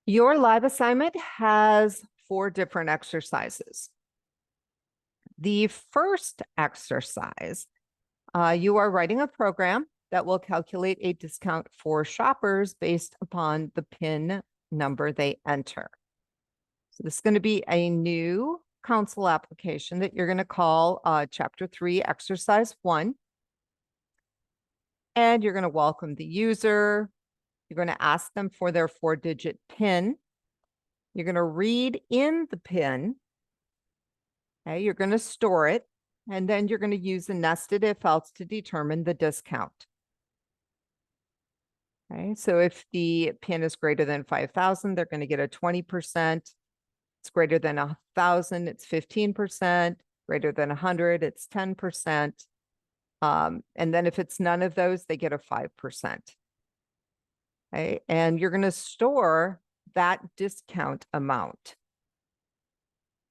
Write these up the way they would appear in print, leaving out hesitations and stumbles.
Your live assignment has 4 different exercises. The first exercise, you are writing a program that will calculate a discount for shoppers based upon the PIN number they enter. So this is going to be a new console application that you're going to call Chapter 3, Exercise 1. And you're going to welcome the user. You're going to ask them for their 4-digit PIN. You're going to read in the PIN. Okay, you're going to store it, and then you're going to use the nested if else to determine the discount. Okay, so if the PIN is greater than 5,000, they're going to get a 20%. It's greater than 1,000, it's 15%. Greater than 100, it's 10%. And then if it's none of those, they get a 5%. Okay, and you're going to store that discount amount.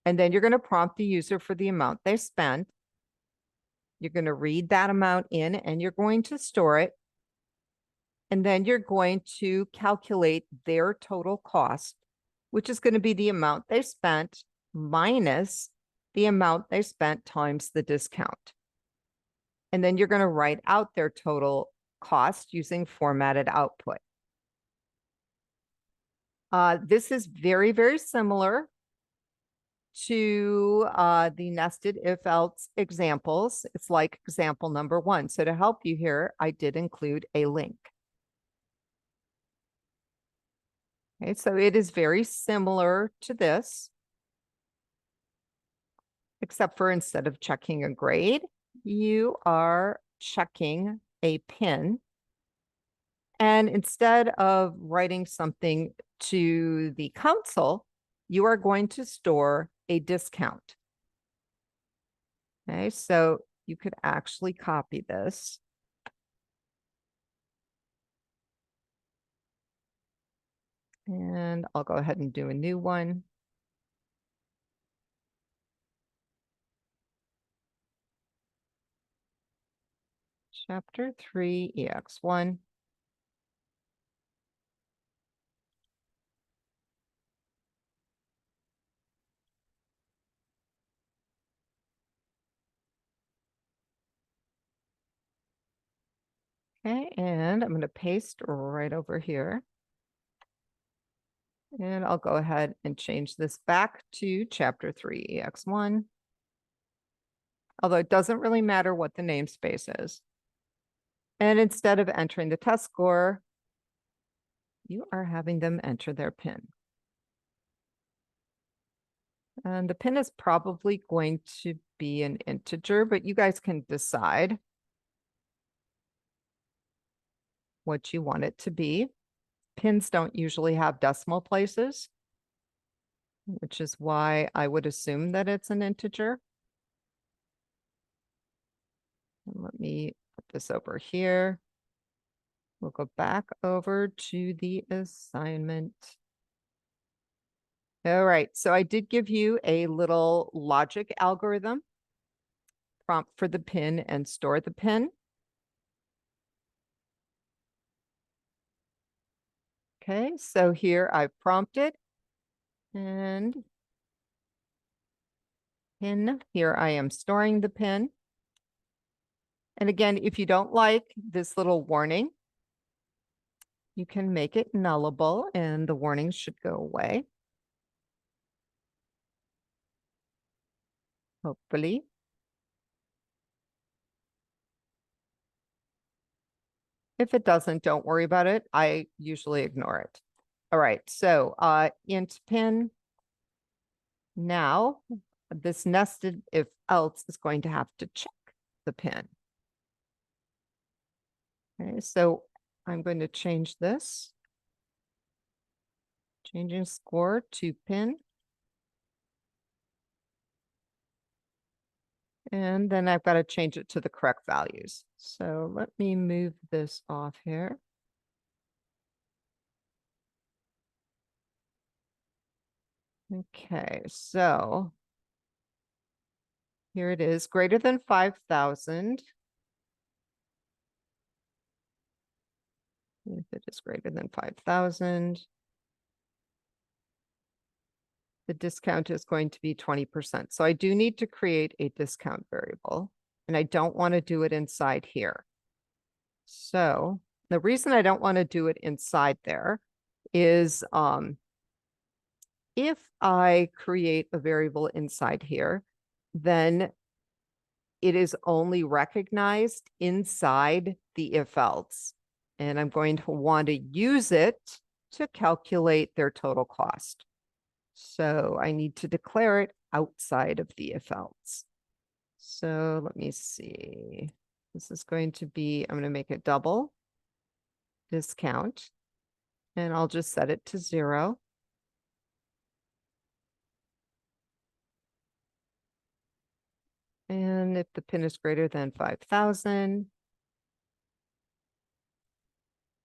And then you're going to prompt the user for the amount they spent. You're going to read that amount in and you're going to store it. And then you're going to calculate their total cost, which is going to be the amount they spent minus the amount they spent times the discount. And then you're going to write out their total cost using formatted output. This is very, very similar to the nested if else examples. It's like example number 1. So to help you here, I did include a link. Okay, so it is very similar to this, except for instead of checking a grade, you are checking a PIN. And instead of writing something to the console, you are going to store a discount. Okay, so you could actually copy this. And I'll go ahead and do a new one. Chapter 3, EX1. Okay, and I'm going to paste right over here. And I'll go ahead and change this back to Chapter 3, EX1. Although it doesn't really matter what the namespace is. And instead of entering the test score, you are having them enter their PIN. And the PIN is probably going to be an integer, but you guys can decide what you want it to be. PINs don't usually have decimal places, which is why I would assume that it's an integer. And let me put this over here. We'll go back over to the assignment. All right, so I did give you a little logic algorithm. Prompt for the PIN and store the PIN. Okay, so here I've prompted and PIN. Here I am storing the PIN. And again, if you don't like this little warning, you can make it nullable and the warnings should go away. Hopefully. If it doesn't, don't worry about it. I usually ignore it. All right, so int PIN. Now, this nested if else is going to have to check the PIN. Okay, so I'm going to change this. Changing score to PIN. And then I've got to change it to the correct values. So let me move this off here. Okay, so here it is, greater than 5,000. If it is greater than 5,000, the discount is going to be 20%. So I do need to create a discount variable, and I don't want to do it inside here. So the reason I don't want to do it inside there is if I create a variable inside here, then it is only recognized inside the if else. And I'm going to want to use it to calculate their total cost. So I need to declare it outside of the if else. So let me see. This is going to be, I'm going to make it double discount, and I'll just set it to 0. And if the pin is greater than 5,000,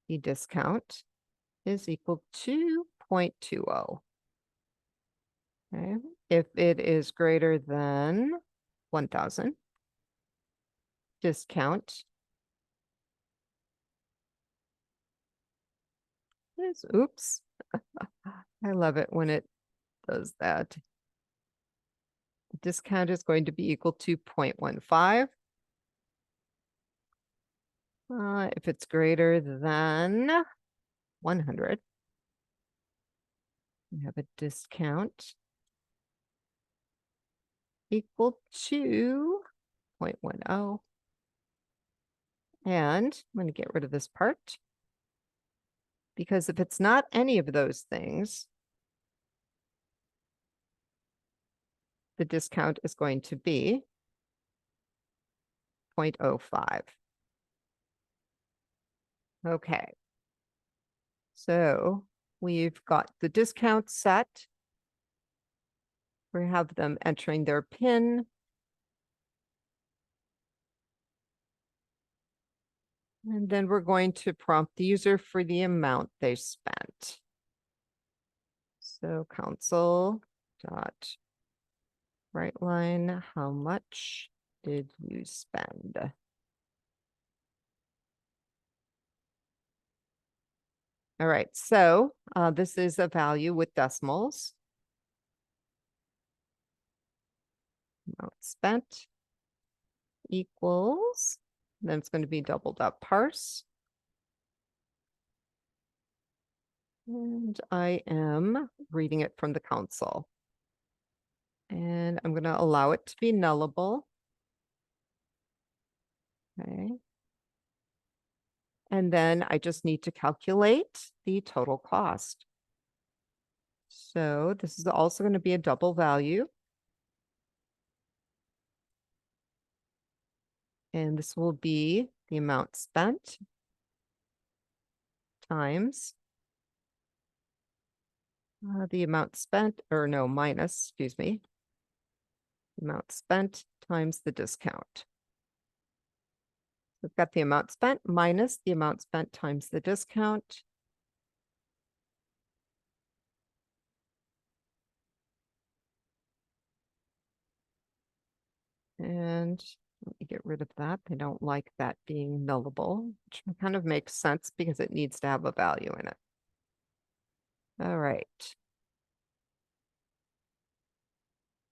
the discount is equal to 0.20. Okay. If it is greater than 1,000, discount is, oops. I love it when it does that. The discount is going to be equal to 0.15. If it's greater than 100, we have a discount equal to 0.10. And I'm going to get rid of this part, because if it's not any of those things, the discount is going to be 0.05. Okay. So we've got the discount set. We have them entering their PIN. And then we're going to prompt the user for the amount they spent. So console dot write line, how much did you spend? All right, so this is a value with decimals. Amount spent equals, then it's going to be doubled up parse. And I am reading it from the console. And I'm going to allow it to be nullable. Okay. And then I just need to calculate the total cost. So this is also going to be a double value. And this will be the amount spent times the amount spent, or no, minus, excuse me, amount spent times the discount. We've got the amount spent minus the amount spent times the discount. And let me get rid of that. They don't like that being nullable, which kind of makes sense because it needs to have a value in it. All right.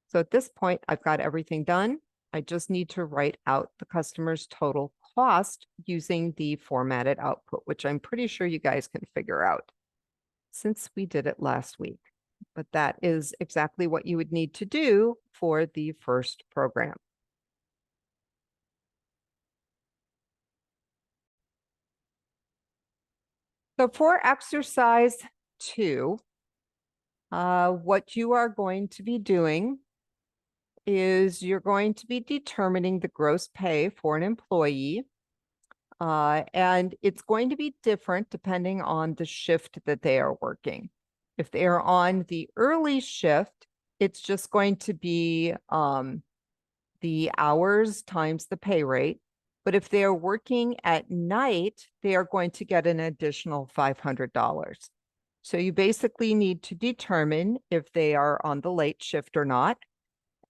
So at this point, I've got everything done. I just need to write out the customer's total cost using the formatted output, which I'm pretty sure you guys can figure out since we did it last week. But that is exactly what you would need to do for the first program. So for exercise 2, what you are going to be doing is you're going to be determining the gross pay for an employee. And it's going to be different depending on the shift that they are working. If they are on the early shift, it's just going to be the hours times the pay rate. But if they are working at night, they are going to get an additional $500. So you basically need to determine if they are on the late shift or not.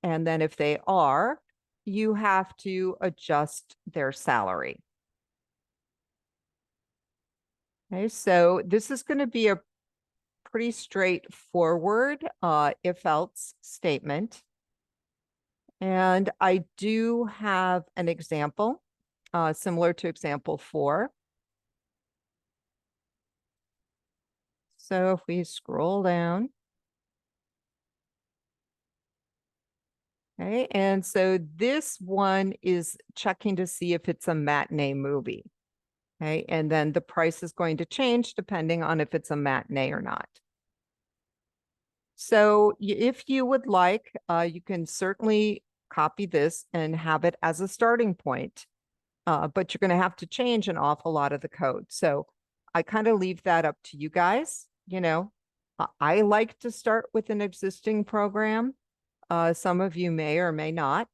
And then if they are, you have to adjust their salary. Okay, so this is going to be a pretty straightforward if else statement. And I do have an example similar to example 4. So if we scroll down. Okay, and so this one is checking to see if it's a matinee movie. Okay, and then the price is going to change depending on if it's a matinee or not. So if you would like, you can certainly copy this and have it as a starting point, but you're going to have to change an awful lot of the code. So I kind of leave that up to you guys. You know, I like to start with an existing program. Some of you may or may not.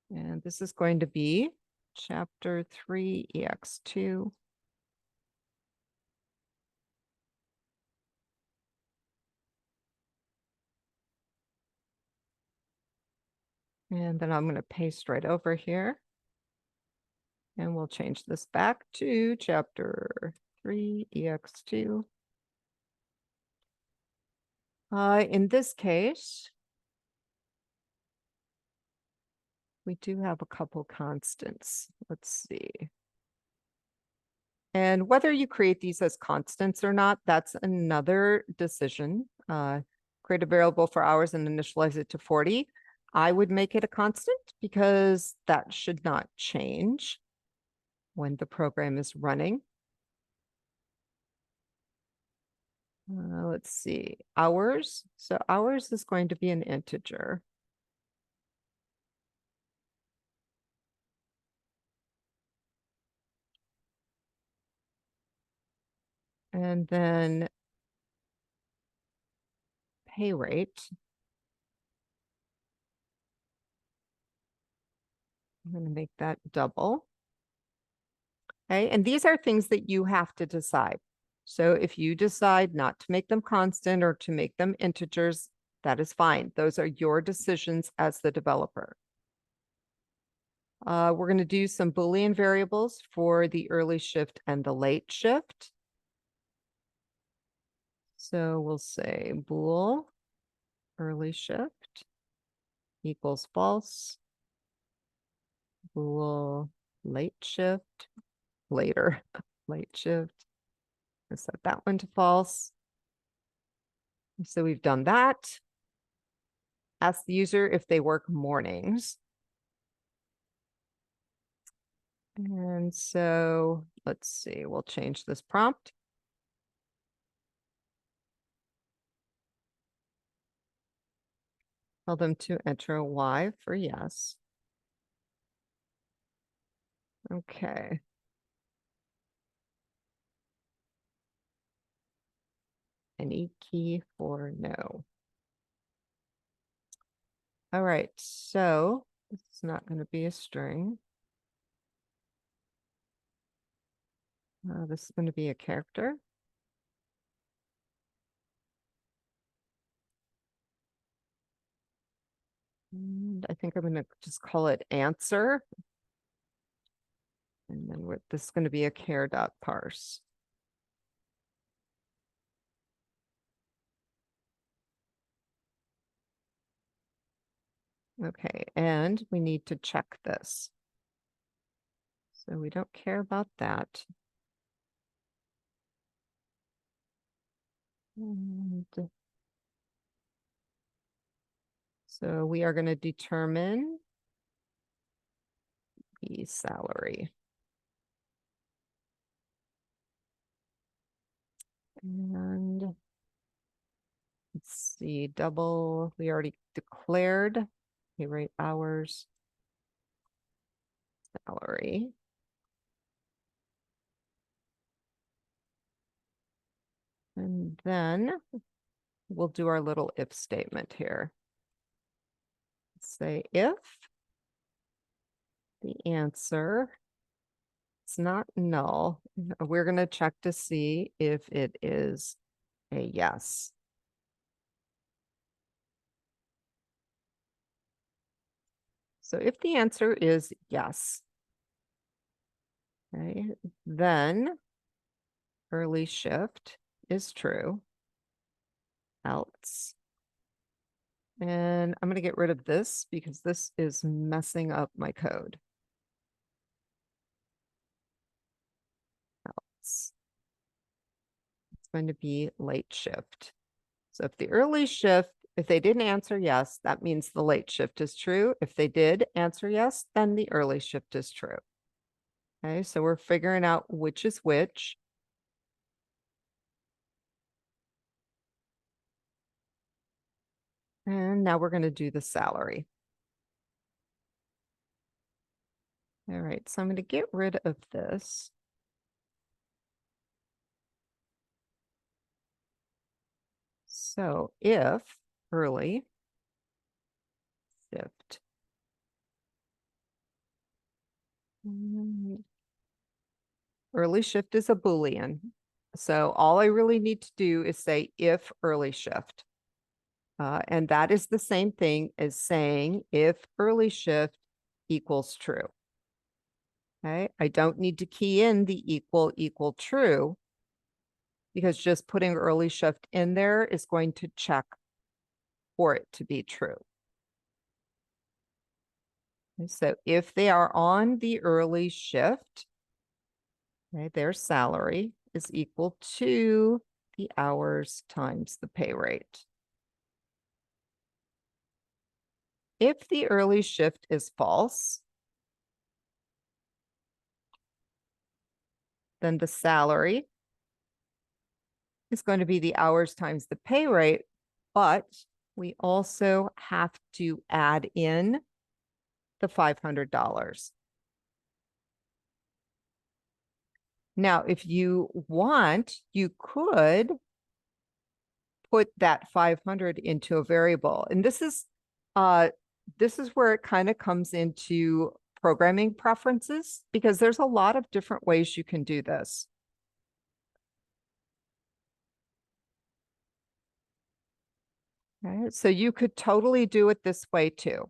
And this is going to be chapter 3, EX2. And then I'm going to paste right over here. And we'll change this back to chapter 3, EX2. In this case, we do have a couple constants. Let's see. And whether you create these as constants or not, that's another decision. Create a variable for hours and initialize it to 40. I would make it a constant because that should not change when the program is running. Let's see, hours. So hours is going to be an integer. And then pay rate. I'm going to make that double. Okay, and these are things that you have to decide. So if you decide not to make them constant or to make them integers, that is fine. Those are your decisions as the developer. We're going to do some Boolean variables for the early shift and the late shift. So we'll say bool early shift equals false. Bool late shift, later, late shift. Let's set that one to false. So we've done that. Ask the user if they work mornings. And so let's see, we'll change this prompt. Tell them to enter a Y for yes. Okay. An E key for no. All right, so this is not going to be a string. This is going to be a character. And I think I'm going to just call it answer. And then this is going to be a char.parse. Okay, and we need to check this. So we don't care about that. And so we are going to determine the salary. And let's see, double, we already declared pay rate hours, salary. And then we'll do our little if statement here. Say if the answer is not null, we're going to check to see if it is a yes. So if the answer is yes, okay, then early shift is true. Else. And I'm going to get rid of this because this is messing up my code. Else. It's going to be late shift. So if the early shift, if they didn't answer yes, that means the late shift is true. If they did answer yes, then the early shift is true. Okay, so we're figuring out which is which. And now we're going to do the salary. All right, so I'm going to get rid of this. So if early shift early shift is a Boolean. So all I really need to do is say if early shift. And that is the same thing as saying if early shift equals true. Okay, I don't need to key in the equal true because just putting early shift in there is going to check for it to be true. Okay, so if they are on the early shift, okay, their salary is equal to the hours times the pay rate. If the early shift is false, then the salary is going to be the hours times the pay rate, but we also have to add in the $500. Now, if you want, you could put that 500 into a variable. And this is where it kind of comes into programming preferences because there's a lot of different ways you can do this. Okay, so you could totally do it this way too.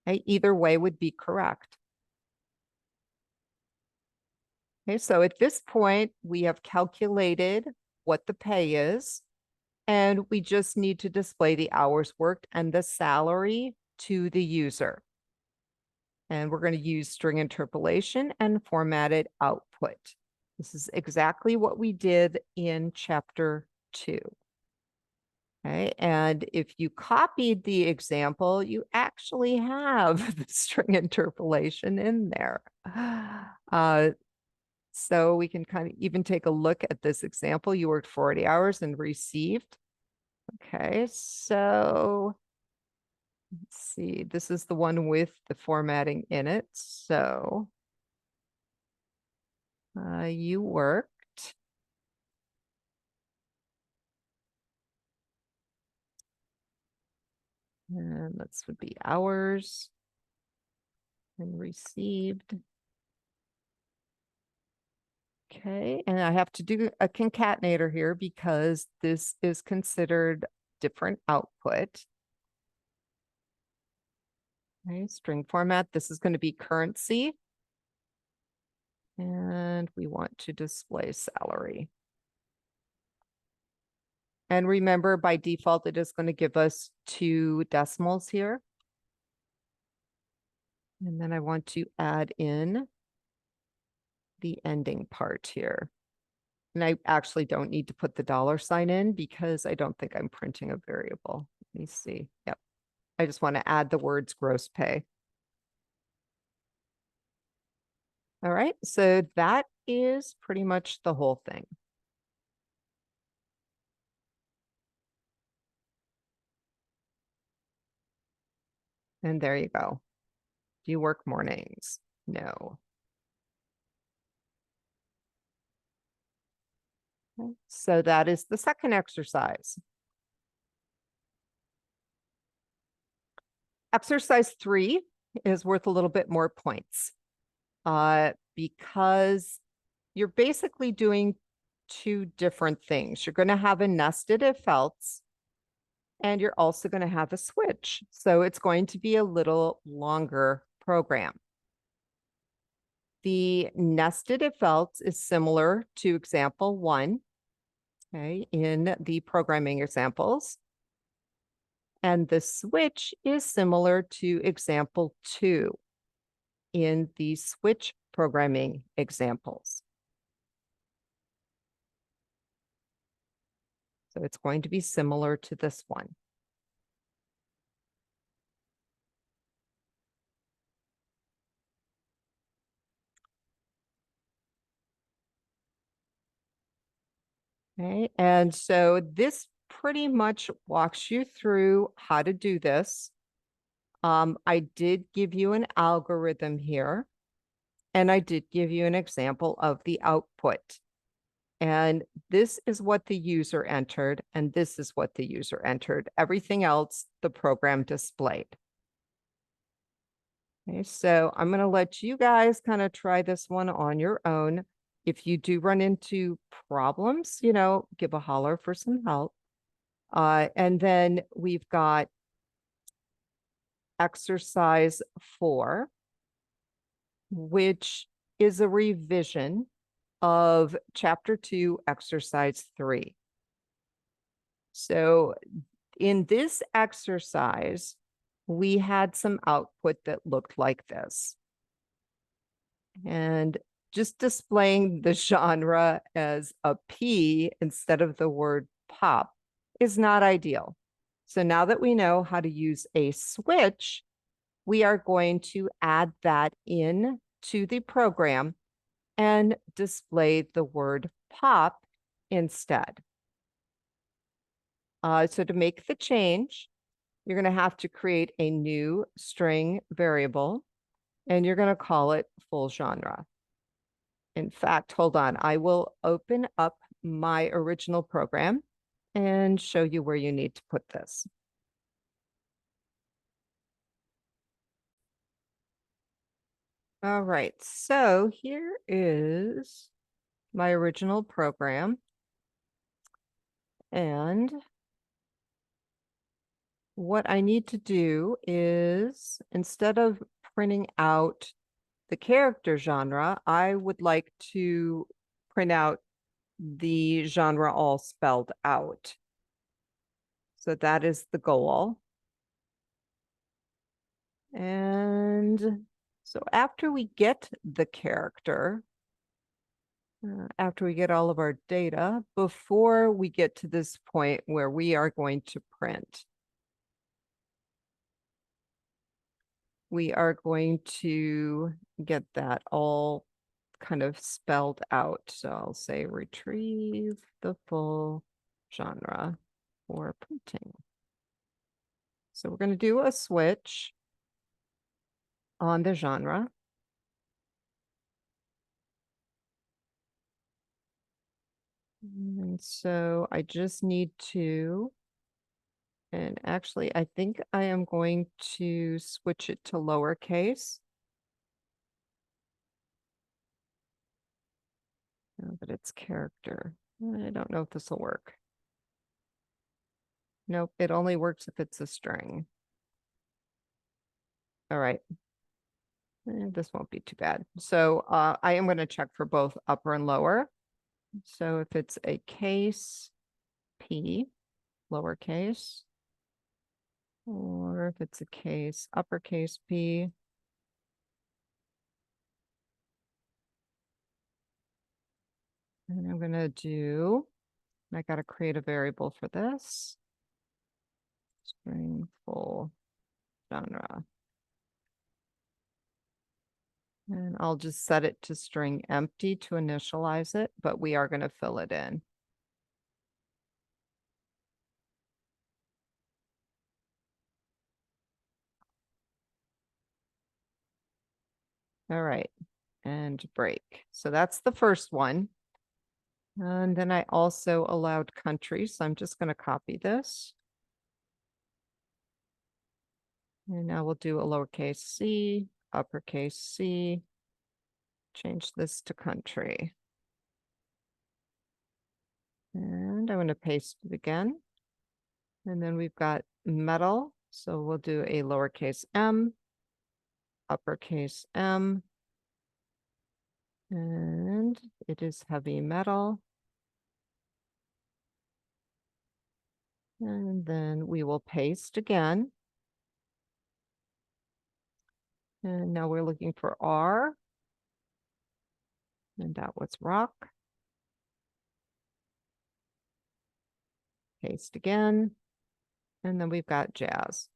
Okay, either way would be correct. Okay, so at this point, we have calculated what the pay is, and we just need to display the hours worked and the salary to the user. And we're going to use string interpolation and formatted output. This is exactly what we did in chapter 2. Okay, and if you copied the example, you actually have the string interpolation in there. So we can kind of even take a look at this example. You worked 40 hours and received. Okay, so let's see. This is the one with the formatting in it. So you worked and this would be hours and received. Okay, and I have to do a concatenator here because this is considered different output. Okay, string format. This is going to be currency. And we want to display salary. And remember, by default, it is going to give us 2 decimals here. And then I want to add in the ending part here. And I actually don't need to put the $sign in because I don't think I'm printing a variable. Let me see. Yep. I just want to add the words gross pay. All right. So that is pretty much the whole thing. And there you go. Do you work mornings? No. Okay. So that is the second exercise. Exercise 3 is worth a little bit more points because you're basically doing 2 different things. You're going to have a nested if else, and you're also going to have a switch. So it's going to be a little longer program. The nested if else is similar to example 1, okay, in the programming examples. And the switch is similar to example 2 in the switch programming examples. So it's going to be similar to this one. Okay, and so this pretty much walks you through how to do this. I did give you an algorithm here, and I did give you an example of the output. And this is what the user entered, and this is what the user entered. Everything else, the program displayed. Okay, so I'm going to let you guys kind of try this one on your own. If you do run into problems, give a holler for some help. And then we've got exercise 4, which is a revision of chapter 2, exercise 3. So in this exercise, we had some output that looked like this. And just displaying the genre as a P instead of the word pop is not ideal. So now that we know how to use a switch, we are going to add that in to the program and display the word pop instead. So to make the change, you're going to have to create a new string variable, and you're going to call it full genre. In fact, hold on, I will open up my original program and show you where you need to put this. All right, so here is my original program. And what I need to do is, instead of printing out the character genre, I would like to print out the genre all spelled out. So that is the goal. And so after we get the character, after we get all of our data, before we get to this point where we are going to print, we are going to get that all kind of spelled out. So I'll say retrieve the full genre for printing. So we're going to do a switch on the genre. And so I just need to, and actually I think I am going to switch it to lowercase. But it's character. I don't know if this will work. Nope, it only works if it's a string. All right. This won't be too bad. So I am going to check for both upper and lower. So if it's a case P, lowercase, or if it's a case uppercase P, and I'm going to do, I got to create a variable for this. String full genre. And I'll just set it to string empty to initialize it, but we are going to fill it in. All right, and break. So that's the first one. And then I also allowed country, so I'm just going to copy this. And now we'll do a lowercase c, uppercase C, change this to country. And I'm going to paste it again. And then we've got metal, so we'll do a lowercase m, uppercase M, And it is heavy metal. And then we will paste again. And now we're looking for R. And that was rock. Paste again. And then we've got jazz.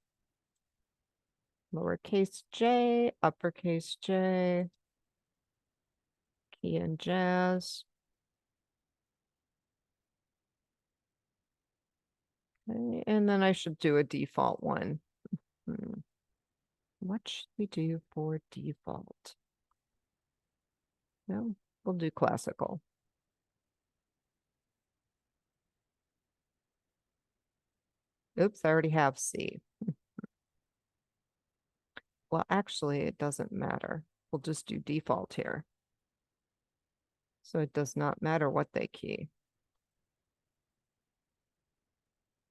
Lowercase j, uppercase J, key and jazz. Okay, and then I should do a default one. What should we do for default? No, we'll do classical. Oops, I already have C. Well, actually, it doesn't matter. We'll just do default here. So it does not matter what they key.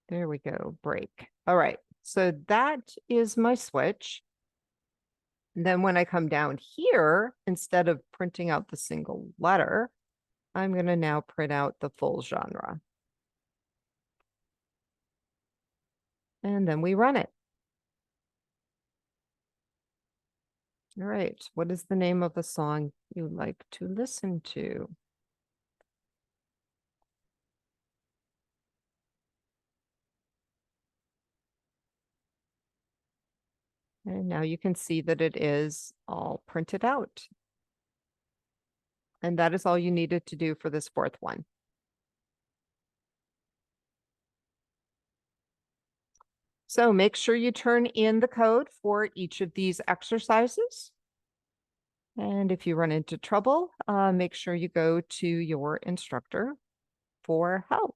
There we go, break. All right, so that is my switch. And then when I come down here, instead of printing out the single letter, I'm going to now print out the full genre. And then we run it. All right, what is the name of the song you like to listen to? And now you can see that it is all printed out. And that is all you needed to do for this fourth one. So make sure you turn in the code for each of these exercises. And if you run into trouble, make sure you go to your instructor for help.